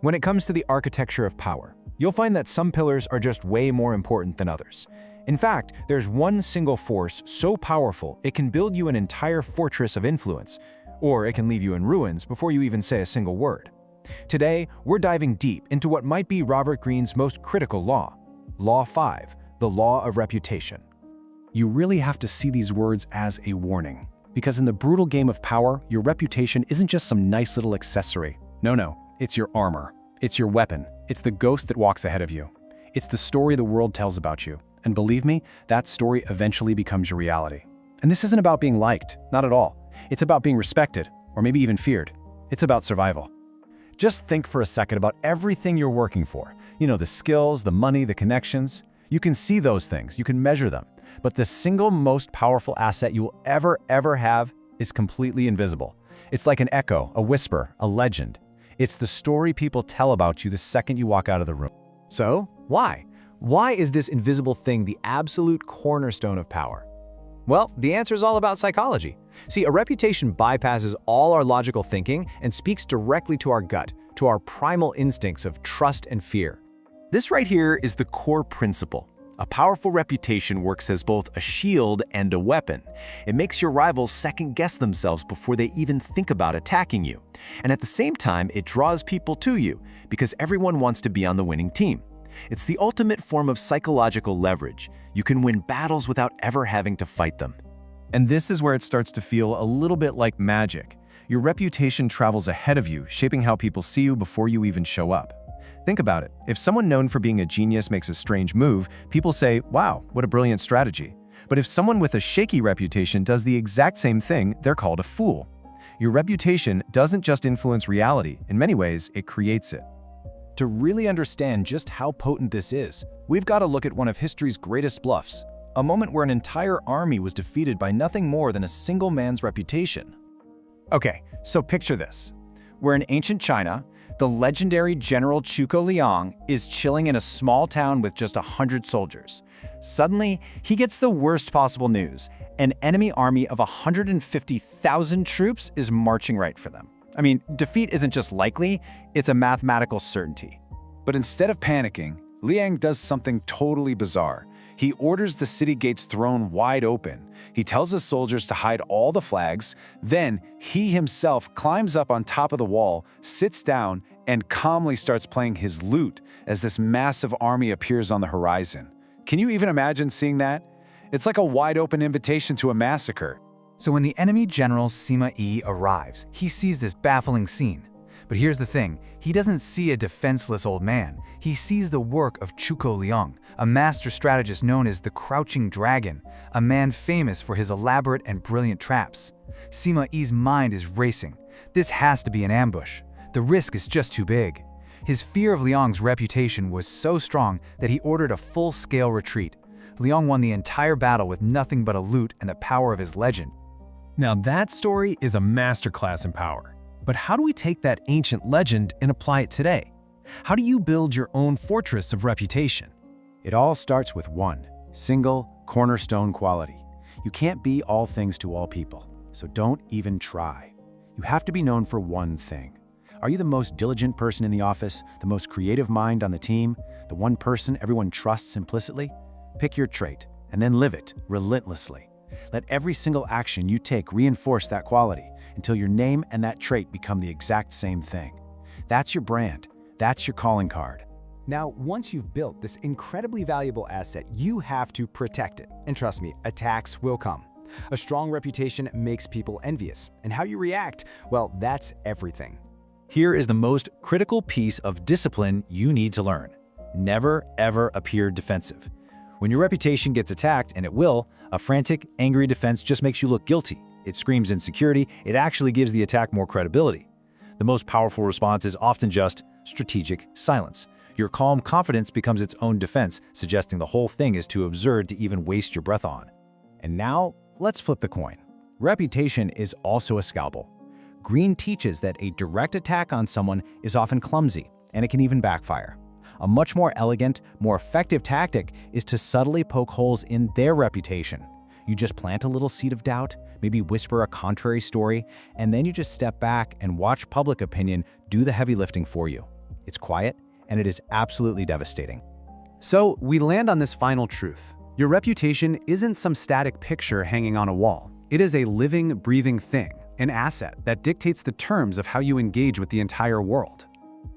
When it comes to the architecture of power, you'll find that some pillars are just way more important than others. In fact, there's one single force so powerful it can build you an entire fortress of influence, or it can leave you in ruins before you even say a single word. Today, we're diving deep into what might be Robert Greene's most critical law, Law 5, the Law of Reputation. You really have to see these words as a warning, because in the brutal game of power, your reputation isn't just some nice little accessory. No, it's your armor. It's your weapon. It's the ghost that walks ahead of you. It's the story the world tells about you. And believe me, that story eventually becomes your reality. And this isn't about being liked, not at all. It's about being respected, or maybe even feared. It's about survival. Just think for a second about everything you're working for. You know, the skills, the money, the connections. You can see those things, you can measure them. But the single most powerful asset you will ever have is completely invisible. It's like an echo, a whisper, a legend. It's the story people tell about you the second you walk out of the room. So, why? Why is this invisible thing the absolute cornerstone of power? Well, the answer is all about psychology. See, a reputation bypasses all our logical thinking and speaks directly to our gut, to our primal instincts of trust and fear. This right here is the core principle. A powerful reputation works as both a shield and a weapon. It makes your rivals second-guess themselves before they even think about attacking you. And at the same time, it draws people to you because everyone wants to be on the winning team. It's the ultimate form of psychological leverage. You can win battles without ever having to fight them. And this is where it starts to feel a little bit like magic. Your reputation travels ahead of you, shaping how people see you before you even show up. Think about it. If someone known for being a genius makes a strange move, people say, wow, what a brilliant strategy. But if someone with a shaky reputation does the exact same thing, they're called a fool. Your reputation doesn't just influence reality. In many ways, it creates it. To really understand just how potent this is, we've got to look at one of history's greatest bluffs, a moment where an entire army was defeated by nothing more than a single man's reputation. Okay, so picture this. We're in ancient China. The legendary General Zhuge Liang is chilling in a small town with just 100 soldiers. Suddenly, he gets the worst possible news. An enemy army of 150,000 troops is marching right for them. I mean, defeat isn't just likely, it's a mathematical certainty. But instead of panicking, Liang does something totally bizarre. He orders the city gates thrown wide open. He tells his soldiers to hide all the flags. Then he himself climbs up on top of the wall, sits down, and calmly starts playing his lute as this massive army appears on the horizon. Can you even imagine seeing that? It's like a wide open invitation to a massacre. So when the enemy general Sima Yi arrives, he sees this baffling scene. But here's the thing, he doesn't see a defenseless old man. He sees the work of Zhuge Liang, a master strategist known as the Crouching Dragon, a man famous for his elaborate and brilliant traps. Sima Yi's mind is racing. This has to be an ambush. The risk is just too big. His fear of Liang's reputation was so strong that he ordered a full-scale retreat. Liang won the entire battle with nothing but a lute and the power of his legend. Now that story is a masterclass in power. But how do we take that ancient legend and apply it today? How do you build your own fortress of reputation? It all starts with one single cornerstone quality. You can't be all things to all people, so don't even try. You have to be known for one thing. Are you the most diligent person in the office, the most creative mind on the team, the one person everyone trusts implicitly? Pick your trait and then live it relentlessly. Let every single action you take reinforce that quality until your name and that trait become the exact same thing. That's your brand. That's your calling card. Now, once you've built this incredibly valuable asset, you have to protect it. And trust me, attacks will come. A strong reputation makes people envious. And how you react, well, that's everything. Here is the most critical piece of discipline you need to learn. Never, ever appear defensive. When your reputation gets attacked, and it will, a frantic, angry defense just makes you look guilty. It screams insecurity. It actually gives the attack more credibility. The most powerful response is often just strategic silence. Your calm confidence becomes its own defense, suggesting the whole thing is too absurd to even waste your breath on. And now, let's flip the coin. Reputation is also a scalpel. Greene teaches that a direct attack on someone is often clumsy, and it can even backfire. A much more elegant, more effective tactic is to subtly poke holes in their reputation. You just plant a little seed of doubt, maybe whisper a contrary story, and then you just step back and watch public opinion do the heavy lifting for you. it's quiet, and it is absolutely devastating. So we land on this final truth. Your reputation isn't some static picture hanging on a wall. It is a living, breathing thing, an asset that dictates the terms of how you engage with the entire world.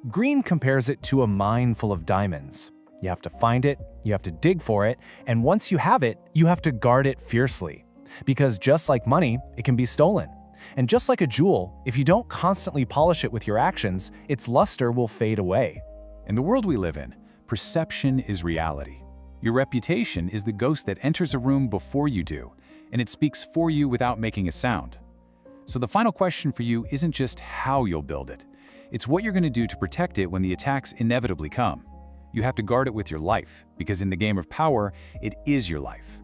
Greene compares it to a mine full of diamonds. You have to find it, you have to dig for it, and once you have it, you have to guard it fiercely. Because just like money, it can be stolen. And just like a jewel, if you don't constantly polish it with your actions, its luster will fade away. In the world we live in, perception is reality. Your reputation is the ghost that enters a room before you do, and it speaks for you without making a sound. So the final question for you isn't just how you'll build it. It's what you're going to do to protect it when the attacks inevitably come. You have to guard it with your life, because in the game of power, it is your life.